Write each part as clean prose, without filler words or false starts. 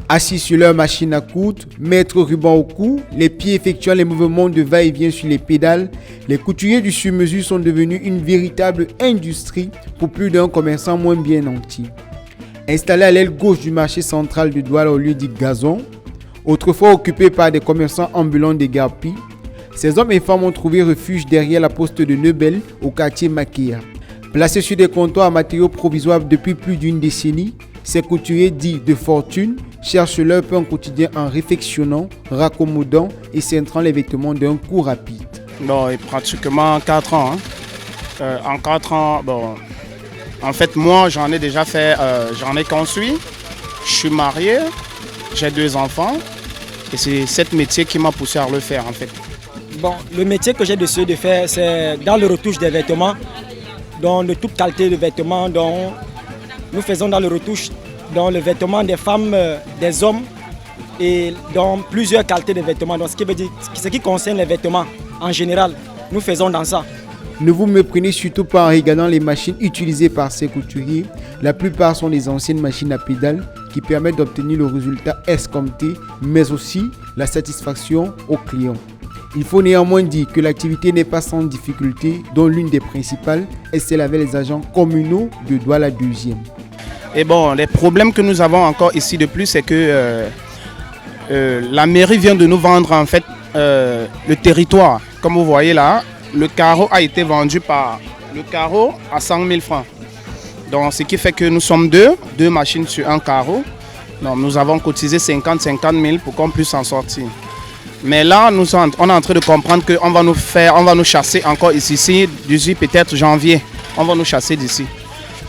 Assis sur leur machine à coudre, mettre ruban au cou, les pieds effectuant les mouvements de va-et-vient sur les pédales, les couturiers du sur-mesure sont devenus une véritable industrie pour plus d'un commerçant moins bien nanti. Installés à l'aile gauche du marché central de Douala au lieu dit Gazon, autrefois occupé par des commerçants ambulants des Garpis, ces hommes et femmes ont trouvé refuge derrière la poste de Neubel au quartier Makéa. Placés sur des comptoirs à matériaux provisoires depuis plus d'une décennie, ces couturiers dits de fortune cherchent leur pain quotidien en réfectionnant, raccommodant et cintrant les vêtements d'un coup rapide. Bon, et pratiquement 4 ans. En 4 ans, bon, en fait, moi, j'en ai déjà fait, j'en ai construit. Je suis marié, j'ai 2 enfants et c'est ce métier qui m'a poussé à le faire, en fait. Bon, le métier que j'ai décidé de faire, c'est dans le retouche des vêtements, dans de toute qualité de vêtements, dont nous faisons dans le retouche, dans le vêtement des femmes, des hommes et dans plusieurs qualités de vêtements. Donc, ce qui concerne les vêtements en général, nous faisons dans ça. Ne vous méprenez surtout pas en regardant les machines utilisées par ces couturiers. La plupart sont des anciennes machines à pédales qui permettent d'obtenir le résultat escompté, mais aussi la satisfaction aux clients. Il faut néanmoins dire que l'activité n'est pas sans difficulté, dont l'une des principales est celle avec les agents communaux de Douala 2e. Et bon, les problèmes que nous avons encore ici de plus, c'est que la mairie vient de nous vendre en fait le territoire. Comme vous voyez là, le carreau a été vendu par le carreau à 100 000 francs. Donc, ce qui fait que nous sommes deux machines sur un carreau. Donc, nous avons cotisé 50 000 pour qu'on puisse en sortir. Mais là, on est en train de comprendre qu'on va nous chasser encore ici, d'ici peut-être janvier. On va nous chasser d'ici.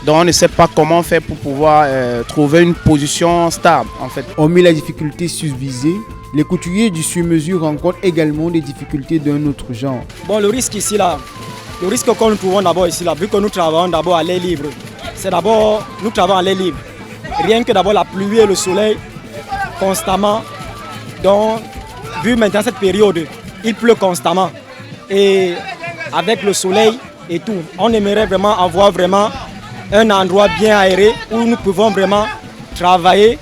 Donc on ne sait pas comment faire pour pouvoir trouver une position stable en fait. Hormis la difficulté susvisée, les couturiers du sur-mesure rencontrent également des difficultés d'un autre genre. Bon, le risque ici là, le risque que nous trouvons d'abord ici là, vu que nous travaillons d'abord à l'air libre, c'est d'abord nous travaillons à l'air libre. Rien que d'abord la pluie et le soleil constamment. Donc vu maintenant cette période, il pleut constamment et avec le soleil et tout, on aimerait vraiment avoir vraiment un endroit bien aéré où nous pouvons vraiment travailler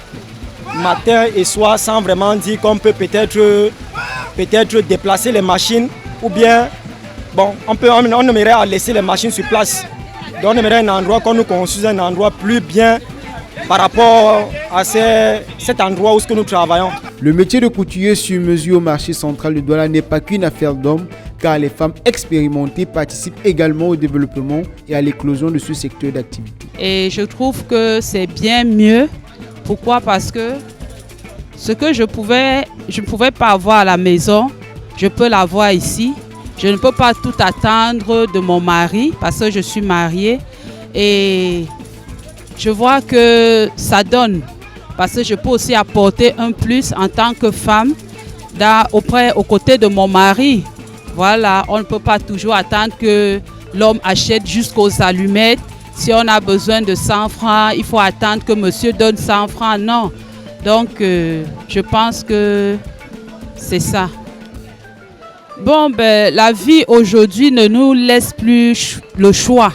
matin et soir sans vraiment dire qu'on peut peut-être déplacer les machines ou bien bon, on aimerait laisser les machines sur place. Donc on aimerait un endroit qu'on nous construise, un endroit plus bien par rapport à cet endroit où nous travaillons. Le métier de couturier sur mesure au marché central de Douala n'est pas qu'une affaire d'hommes, car les femmes expérimentées participent également au développement et à l'éclosion de ce secteur d'activité. Et je trouve que c'est bien mieux. Pourquoi? Parce que ce que je ne pouvais pas avoir à la maison, je peux l'avoir ici. Je ne peux pas tout attendre de mon mari parce que je suis mariée. Et je vois que ça donne. Parce que je peux aussi apporter un plus en tant que femme aux côtés de mon mari. Voilà, on ne peut pas toujours attendre que l'homme achète jusqu'aux allumettes. Si on a besoin de 100 francs, il faut attendre que monsieur donne 100 francs. Non. Donc, je pense que c'est ça. Bon, la vie aujourd'hui ne nous laisse plus le choix.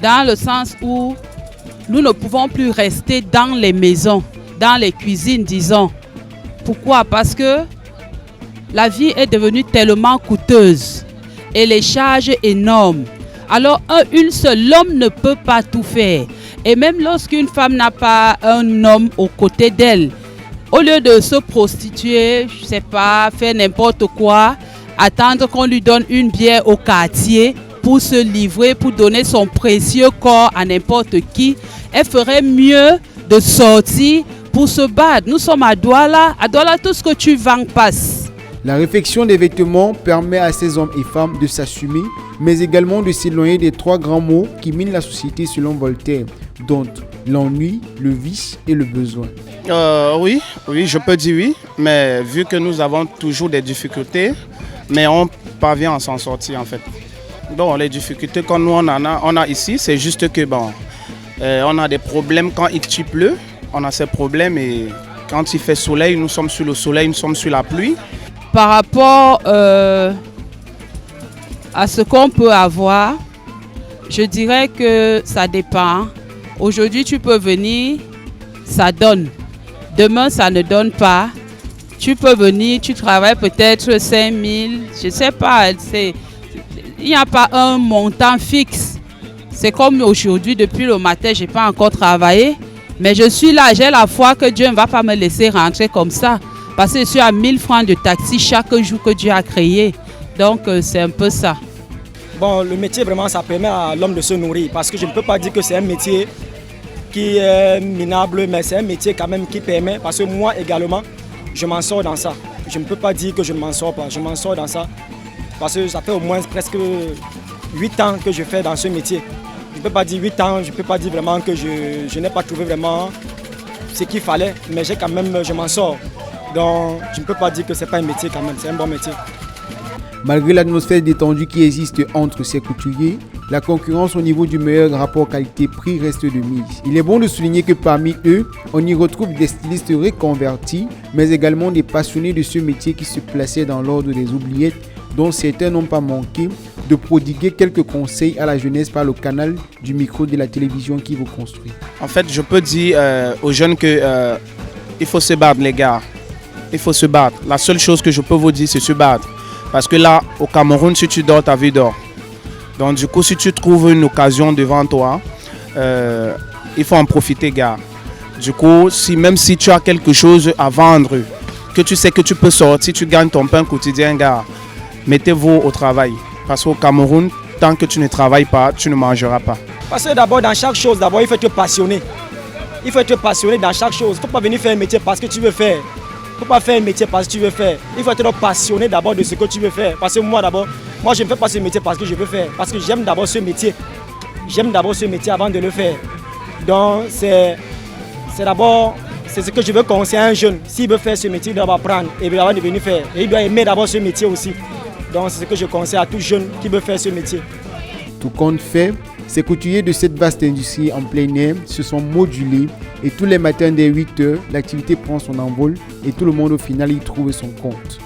Dans le sens où nous ne pouvons plus rester dans les maisons, dans les cuisines, disons. Pourquoi? Parce que la vie est devenue tellement coûteuse et les charges énormes. Alors, l'homme ne peut pas tout faire. Et même lorsqu'une femme n'a pas un homme aux côtés d'elle, au lieu de se prostituer, je ne sais pas, faire n'importe quoi, attendre qu'on lui donne une bière au quartier pour se livrer, pour donner son précieux corps à n'importe qui, elle ferait mieux de sortir pour se battre. Nous sommes à Douala. À Douala, tout ce que tu vends passe. La réfection des vêtements permet à ces hommes et femmes de s'assumer, mais également de s'éloigner des 3 grands mots qui minent la société selon Voltaire, dont l'ennui, le vice et le besoin. Oui, je peux dire oui, mais vu que nous avons toujours des difficultés, mais on parvient à s'en sortir en fait. Bon, les difficultés qu'on a ici, c'est juste que bon, on a des problèmes quand il pleut, on a ces problèmes et quand il fait soleil, nous sommes sur le soleil, nous sommes sur la pluie. Par rapport à ce qu'on peut avoir, je dirais que ça dépend. Aujourd'hui, tu peux venir, ça donne. Demain, ça ne donne pas. Tu peux venir, tu travailles peut-être 5 000, je ne sais pas. Il n'y a pas un montant fixe. C'est comme aujourd'hui, depuis le matin, je n'ai pas encore travaillé. Mais je suis là, j'ai la foi que Dieu ne va pas me laisser rentrer comme ça. Parce que je suis à 1000 francs de taxi chaque jour que Dieu a créé. Donc, c'est un peu ça. Bon, le métier, vraiment, ça permet à l'homme de se nourrir. Parce que je ne peux pas dire que c'est un métier qui est minable, mais c'est un métier quand même qui permet. Parce que moi également, je m'en sors dans ça. Je ne peux pas dire que je ne m'en sors pas. Je m'en sors dans ça. Parce que ça fait au moins presque 8 ans que je fais dans ce métier. Je ne peux pas dire 8 ans, je ne peux pas dire vraiment que je n'ai pas trouvé vraiment ce qu'il fallait. Mais je m'en sors. Donc, je ne peux pas dire que ce n'est pas un métier quand même. C'est un bon métier. Malgré l'atmosphère détendue qui existe entre ces couturiers, la concurrence au niveau du meilleur rapport qualité-prix reste de mise. Il est bon de souligner que parmi eux, on y retrouve des stylistes reconvertis, mais également des passionnés de ce métier qui se plaçaient dans l'ordre des oubliettes, dont certains n'ont pas manqué de prodiguer quelques conseils à la jeunesse par le canal du micro de la télévision qui vous construit. En fait, je peux dire aux jeunes que il faut se battre, les gars. Il faut se battre. La seule chose que je peux vous dire, c'est se battre. Parce que là, au Cameroun, si tu dors, ta vie dort. Donc du coup, si tu trouves une occasion devant toi, il faut en profiter, gars. Du coup, même si tu as quelque chose à vendre, que tu sais que tu peux sortir, tu gagnes ton pain quotidien, gars, mettez-vous au travail. Parce qu'au Cameroun, tant que tu ne travailles pas, tu ne mangeras pas. Parce que d'abord, dans chaque chose, il faut être passionné. Il faut être passionné dans chaque chose. Il ne faut pas venir faire un métier parce que tu veux faire. Il ne faut pas faire un métier parce que tu veux faire. Il faut être passionné d'abord de ce que tu veux faire. Parce que moi je ne fais pas ce métier parce que je veux faire. Parce que j'aime d'abord ce métier. J'aime d'abord ce métier avant de le faire. Donc c'est ce que je veux conseiller à un jeune. S'il veut faire ce métier, il doit apprendre et il doit venir faire. Et il doit aimer d'abord ce métier aussi. Donc c'est ce que je conseille à tout jeune qui veut faire ce métier. Tout compte fait, ces couturiers de cette vaste industrie en plein air se sont modulés et tous les matins dès 8h, l'activité prend son envol et tout le monde au final y trouve son compte.